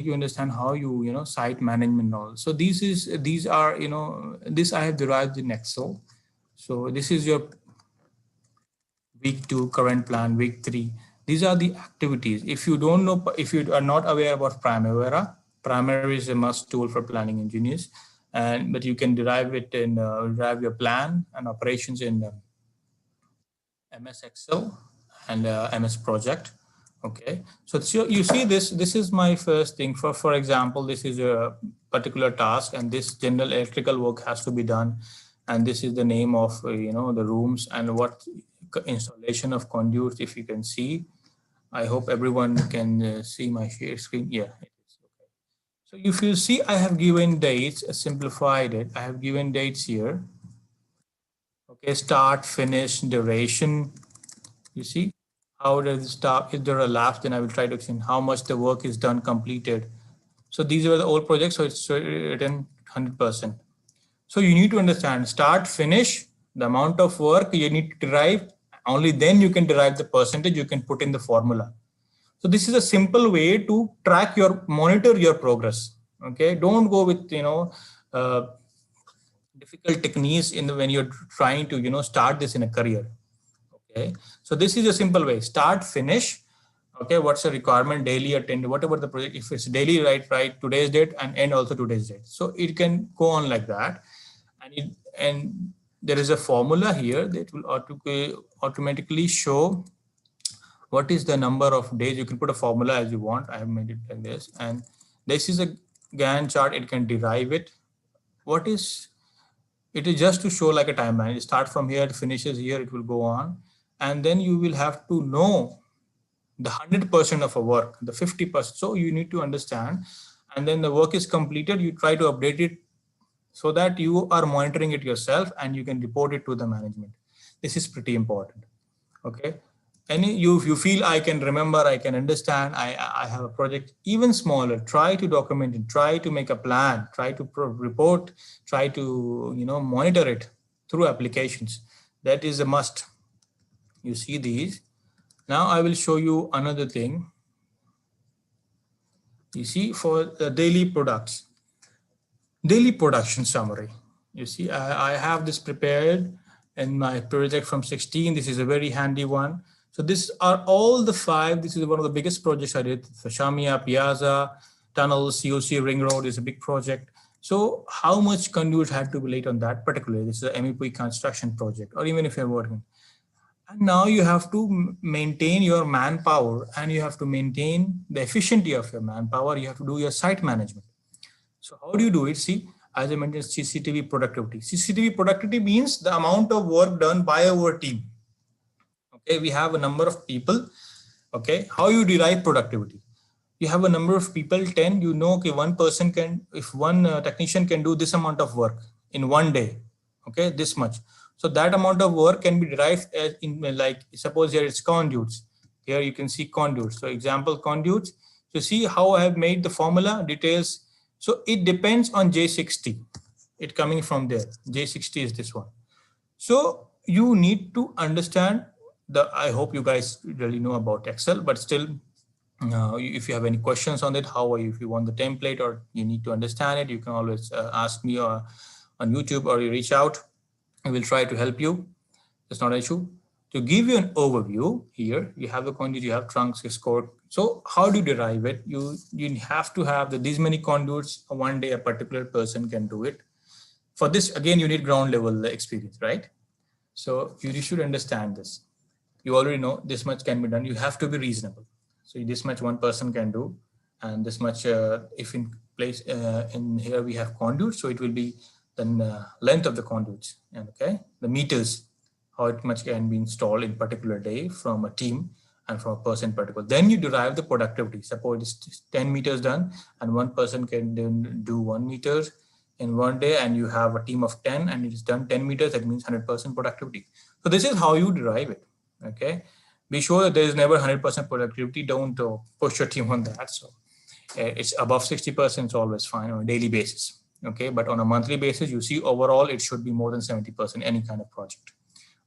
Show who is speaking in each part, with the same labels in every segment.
Speaker 1: make you understand how you site management and all. So these are, this I have derived in Excel. So this is your week 2 current plan, week 3. These are the activities. If you don't know, if you are not aware about Primavera is a must tool for planning engineers, and but you can derive it in derive your plan and operations in MS Excel and MS Project. Okay, so you see this is my first thing. For example, this is a particular task, and this general electrical work has to be done, and this is the name of the rooms and what installation of conduits. If you can see, I hope everyone can see my share screen. Yeah, it is okay. So if you see, I have given dates, simplified it. I have given dates here. Okay, start, finish, duration. You see how does it start? If there are laughs, then I will try to explain how much the work is done, completed. So these were the old projects, so it's written 100%. So you need to understand start, finish, the amount of work you need to derive. Only then you can derive the percentage. You can put in the formula. So this is a simple way to track monitor your progress. Okay, don't go with uh, difficult techniques when you're trying to start this in a career. Okay, so this is a simple way: start, finish. Okay, what's the requirement, daily, attend, whatever the project. If it's daily, write today's date and end also today's date. So it can go on like that, and there is a formula here that will automatically show what is the number of days. You can put a formula as you want. I have made it like this, and this is a Gantt chart. It can derive it. What is it? Is just to show like a timeline. It starts from here, it finishes here, it will go on, and then you will have to know the 100% of a work, the 50%. So you need to understand, and then the work is completed. You try to update it so that you are monitoring it yourself and you can report it to the management. This is pretty important. Okay. And if you feel I can remember, I can understand, I have a project even smaller, try to document it, try to make a plan, try to report, try to monitor it through applications. That is a must. You see these. Now I will show you another thing. You see, for the daily production summary. You see, I have this prepared in my project from 16. This is a very handy one. So these are all the 5. This is one of the biggest projects I did. So Shamia, Piazza, tunnels, COC, Ring Road is a big project. So how much conduit had to be laid on that particularly? This is a MEP construction project, or even if you're working. And now you have to maintain your manpower, and you have to maintain the efficiency of your manpower. You have to do your site management. So how do you do it? See, as I mentioned, CCTV productivity. CCTV productivity means the amount of work done by our team. Okay, we have a number of people. Okay, how you derive productivity? You have a number of people, 10, okay, one person can, if one technician can do this amount of work in one day, okay, this much. So that amount of work can be derived as in, like, suppose here it's conduits. Here you can see conduits. So example conduits. So see how I have made the formula details. So it depends on J60. It coming from there. J60 is this one. So you need to understand I hope you guys really know about Excel, but still, if you have any questions on it, if you want the template or you need to understand it, you can always ask me on YouTube, or you reach out. I will try to help you. It's not an issue. To give you an overview, here you have the conduit, you have trunks, score. So how do you derive it? You have to have these many conduits. One day a particular person can do it. For this, again, you need ground level experience, right? So you should understand this. You already know this much can be done. You have to be reasonable. So this much one person can do, and this much if in place in here we have conduits, so it will be the length of the conduits, and okay, the meters, how much can be installed in particular day from a team and from a person particular. Then you derive the productivity. Suppose it's 10 meters done, and one person can do 1 meter in one day, and you have a team of 10, and it's done 10 meters. That means 100% productivity. So this is how you derive it. Okay, be sure that there is never 100% productivity. Don't push your team on that. So it's above 60%. It's always fine on a daily basis. Okay, but on a monthly basis, you see overall it should be more than 70%. Any kind of project.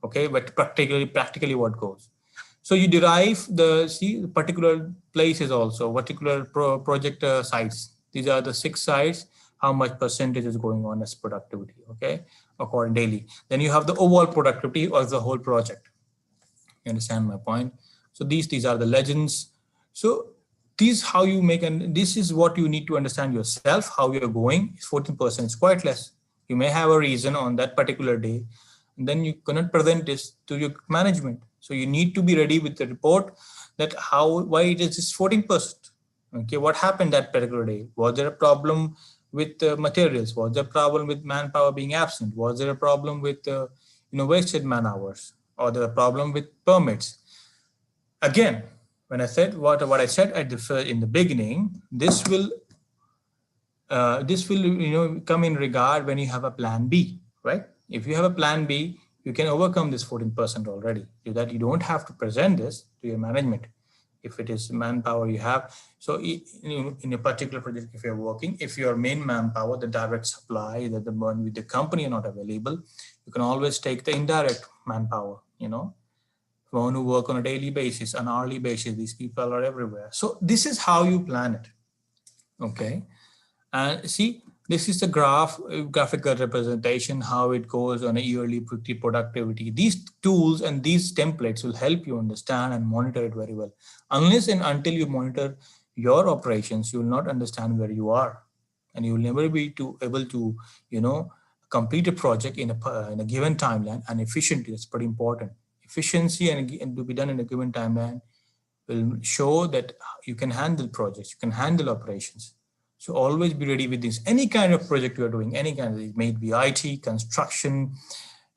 Speaker 1: Okay, but practically what goes. So you derive the particular places also, particular project sites. These are the 6 sites, how much percentage is going on as productivity, okay, according daily. Then you have the overall productivity of the whole project. You understand my point? So these are the legends. So these how you make, and this is what you need to understand yourself, how you're going. 14% is quite less. You may have a reason on that particular day, and then you cannot present this to your management. So you need to be ready with the report that why it is just 14%. Okay, what happened that particular day? Was there a problem with materials? Was there a problem with manpower being absent? Was there a problem with wasted man hours? Or the problem with permits? Again, when I said what I said at in the beginning, this will come in regard when you have a plan B, right? If you have a plan B, you can overcome this 14% already. So that you don't have to present this to your management. If it is manpower you have, so in a particular project, if you're working, if your main manpower, the direct supply, that the one with the company are not available, you can always take the indirect manpower, one who work on a daily basis, an hourly basis. These people are everywhere. So this is how you plan it. Okay. And see, this is the graphical representation, how it goes on a yearly productivity. These tools and these templates will help you understand and monitor it very well. Unless and until you monitor your operations, you will not understand where you are. And you will never be able to, complete a project in a given timeline and efficiently. That's pretty important. Efficiency and to be done in a given timeline will show that you can handle projects, you can handle operations. So always be ready with this. Any kind of project you are doing, any kind of, it may be IT, construction,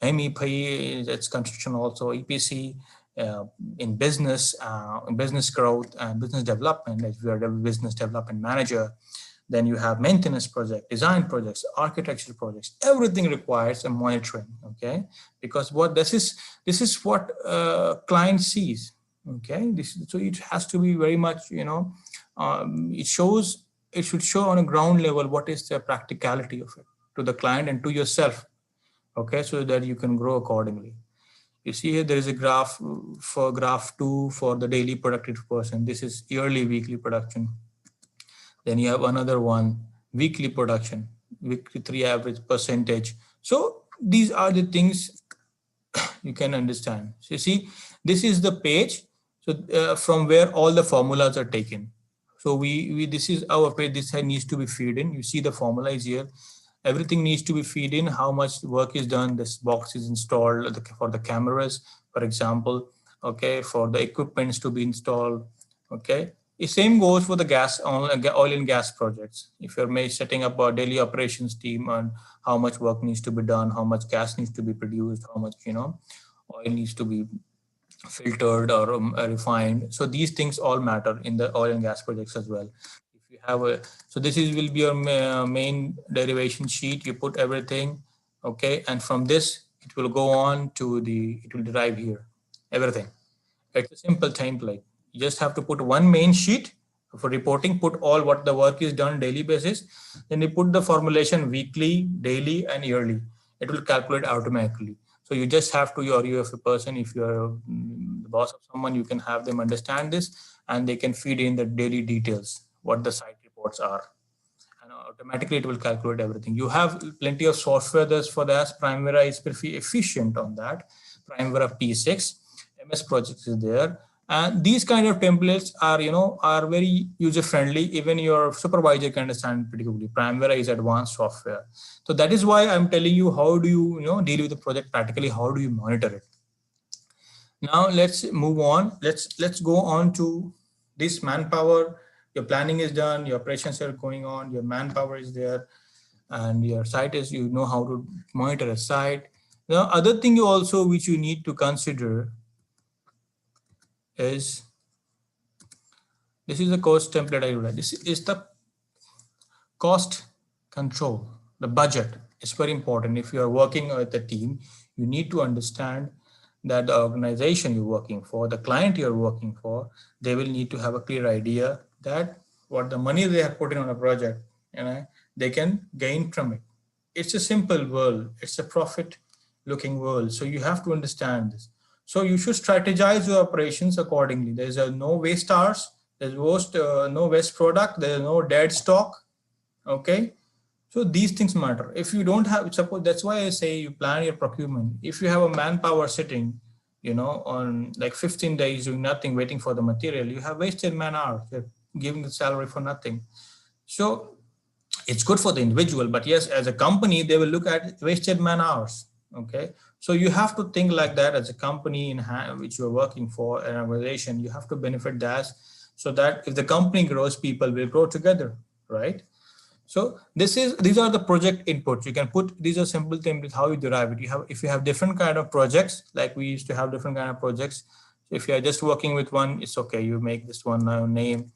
Speaker 1: MEP, that's construction also, EPC, in business growth and business development, if you are a business development manager, then you have maintenance project, design projects, architecture projects, everything requires a monitoring, okay? Because this is what client sees, okay? So it has to be very much, it should show on a ground level what is the practicality of it to the client and to yourself, okay, so that you can grow accordingly. You see here there is a graph for graph 2 for the daily productive person. This is yearly, weekly production. Then you have another one, weekly production, weekly 3 average percentage. So these are the things you can understand. So you see, this is the page. So from where all the formulas are taken. So this is our page. This needs to be feed in. You see the formula is here. Everything needs to be feed in. How much work is done. This box is installed for the cameras, for example. Okay, for the equipments to be installed. Okay. The same goes for the oil and gas projects. If you're setting up a daily operations team on how much work needs to be done, how much gas needs to be produced, how much oil needs to be filtered or refined. So these things all matter in the oil and gas projects as well. If you have so this will be your main derivation sheet. You put everything, okay, and from this it will go on to it will derive here everything. It's a simple template. You just have to put one main sheet for reporting, put all what the work is done daily basis. Then you put the formulation weekly, daily, and yearly. It will calculate automatically. So you just have to, you have a person, if you're the boss of someone, you can have them understand this and they can feed in the daily details, what the site reports are. And automatically it will calculate everything. You have plenty of software for that. Primavera is pretty efficient on that. Primavera P6, MS Projects is there. And these kind of templates are very user friendly. Even your supervisor can understand pretty quickly. Primavera is advanced software. So that is why I'm telling you, how do you, deal with the project practically? How do you monitor it? Now let's move on. Let's go on to this manpower. Your planning is done. Your operations are going on. Your manpower is there. And your site is, you know how to monitor a site. The other thing also which you need to consider is, this is the cost template I wrote. This is the cost control, the budget. It's very important. If you are working with a team, you need to understand that the organization you're working for, the client you're working for, they will need to have a clear idea that what the money they have put in on a project, they can gain from it. It's a simple world. It's a profit looking world. So you have to understand this. So you should strategize your operations accordingly. There's no waste hours, there's no waste product, there's no dead stock. Okay. So these things matter. If you don't have, suppose that's why I say you plan your procurement. If you have a manpower sitting, on like 15 days doing nothing, waiting for the material, you have wasted man hours. You're giving the salary for nothing. So it's good for the individual, but yes, as a company, they will look at wasted man hours. Okay. So you have to think like that as a company in which you're working for, an organization, you have to benefit that, so that if the company grows, people will grow together, right? So these are the project inputs. You can put, these are simple templates, how you derive it. If you have different kind of projects, like we used to have different kind of projects. So if you are just working with one, it's okay. You make this one name.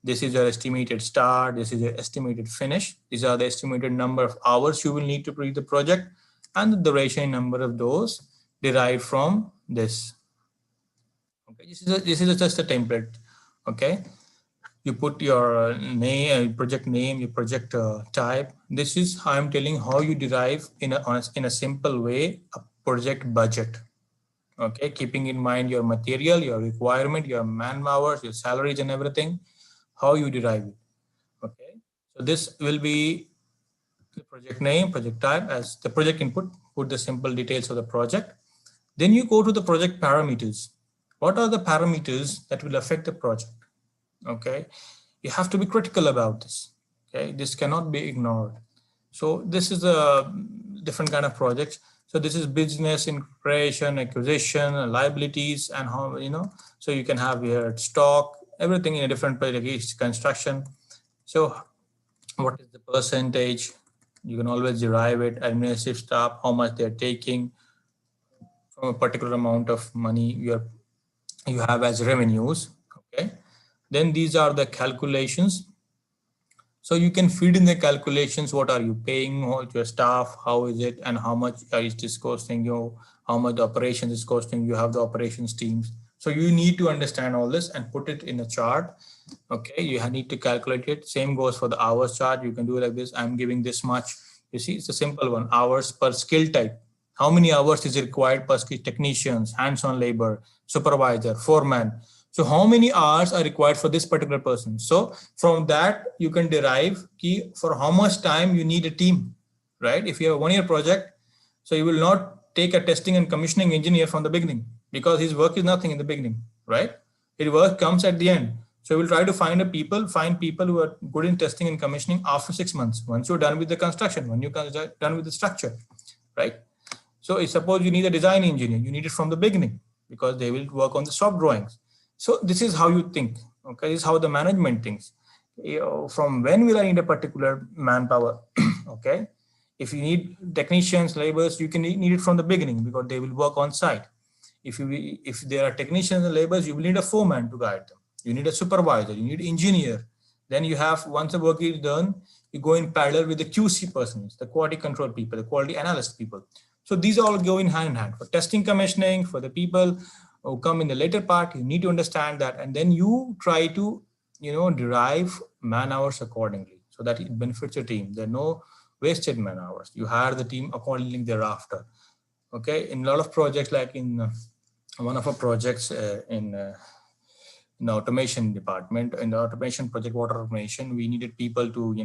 Speaker 1: This is your estimated start. This is your estimated finish. These are the estimated number of hours you will need to complete the project, and the duration number of those derived from this. Okay, this is just a template. Okay. You put your name, project name, your project type. This is how I'm telling how you derive in a simple way a project budget. Okay, keeping in mind your material, your requirement, your man hours, your salaries, and everything. How you derive it. Okay, so this will be the project name, project type as the project input. Put the simple details of the project. Then you go to the project parameters. What are the parameters that will affect the project? Okay, you have to be critical about this. Okay, this cannot be ignored. So this is a different kind of project. So this is business in creation, acquisition, liabilities, and how, so you can have here stock, everything in a different project, construction. So what is the percentage? You can always derive it. Administrative staff, how much they're taking from a particular amount of money you have as revenues. Okay. Then these are the calculations. So you can feed in the calculations. What are you paying your staff? How is it? And how much is this costing you? How much the operations is costing? You have the operations teams. So you need to understand all this and put it in a chart. Okay. You need to calculate it. Same goes for the hours chart. You can do it like this. I'm giving this much. You see, it's a simple one. Hours per skill type. How many hours is required per skill? Technicians, hands-on labor, supervisor, foreman. So how many hours are required for this particular person? So from that, you can derive key for how much time you need a team, right? If you have a 1-year project, so you will not take a testing and commissioning engineer from the beginning, because his work is nothing in the beginning, right? His work comes at the end. So we'll try to find people who are good in testing and commissioning after 6 months. Once you're done with the construction, when you're done with the structure, right? So if suppose you need a design engineer, you need it from the beginning, because they will work on the soft drawings. So this is how you think. Okay, this is how the management thinks. From when will I need a particular manpower? Okay, if you need technicians, laborers, you can need it from the beginning, because they will work on site. If there are technicians and laborers, you will need a foreman to guide them. You need a supervisor. You need engineer. Then you have, once the work is done, you go in parallel with the QC persons, the quality control people, the quality analyst people. So these all go in hand in hand. For testing, commissioning, for the people who come in the later part, you need to understand that, and then you try to derive man hours accordingly, so that it benefits your team. There are no wasted man hours. You hire the team accordingly thereafter. Okay, in a lot of projects, like in one of our projects in the automation department, in the automation project, water automation, we needed people to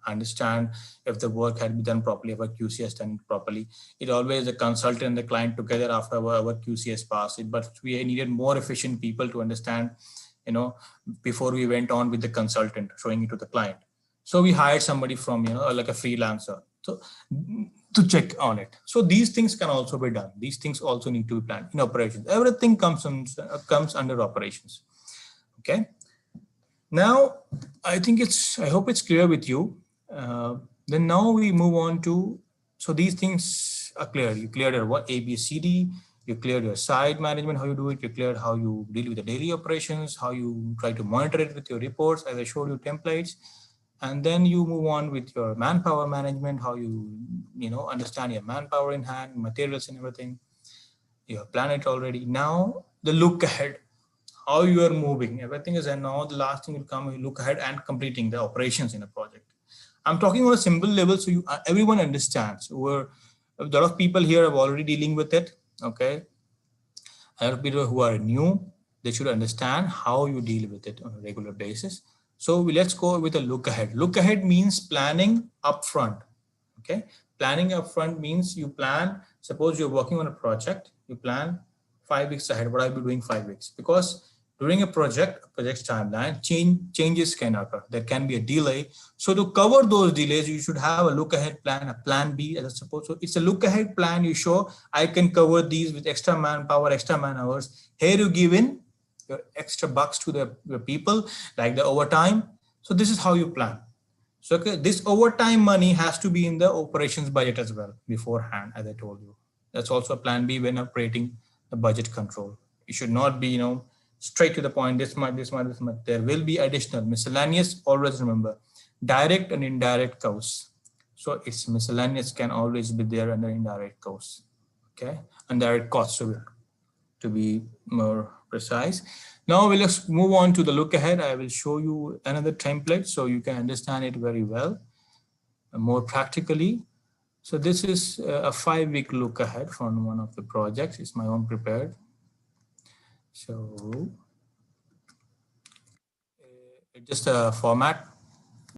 Speaker 1: understand if the work had been done properly, if our QC has done it properly. It always the consultant and the client together after our QC has passed it, but we needed more efficient people to understand, before we went on with the consultant showing it to the client. So we hired somebody from, like a freelancer, so to check on it. So these things can also be done. These things also need to be planned in operations. Everything comes under operations. Okay. Now, I hope it's clear with you. Then now we move on to, so these things are clear. You cleared your what, A, B, C, D. You cleared your site management, how you do it. You cleared how you deal with the daily operations, how you try to monitor it with your reports, as I showed you templates. And then you move on with your manpower management, how you, understand your manpower in hand, materials and everything. You have planned it already. Now the look ahead, how you are moving, everything is, and now the last thing will come, you look ahead and completing the operations in a project. I'm talking on a simple level, so everyone understands. A lot of people here are already dealing with it. Okay, Other people who are new, they should understand how you deal with it on a regular basis. So let's go with a look ahead. Look ahead means planning upfront. Okay, planning upfront means you plan. Suppose you're working on a project, you plan 5 weeks ahead. What I'll be doing 5 weeks, because during a project's timeline, changes can occur. There can be a delay. So to cover those delays, you should have a look ahead plan, a plan B, as I suppose. So it's a look ahead plan. You show I can cover these with extra manpower, extra man hours. Here you give in your extra bucks to the people, like the overtime. So this is how you plan. So okay, this overtime money has to be in the operations budget as well beforehand, as I told you. That's also a plan B when operating the budget control. It should not be, straight to the point, this much, this much, this much. There will be additional miscellaneous. Always remember, direct and indirect costs. So it's miscellaneous can always be there under indirect costs. Okay, indirect costs to be more precise. Now we'll just move on to the look ahead. I will show you another template so you can understand it very well, more practically. So this is a 5-week look ahead from one of the projects. It's my own prepared. So just a format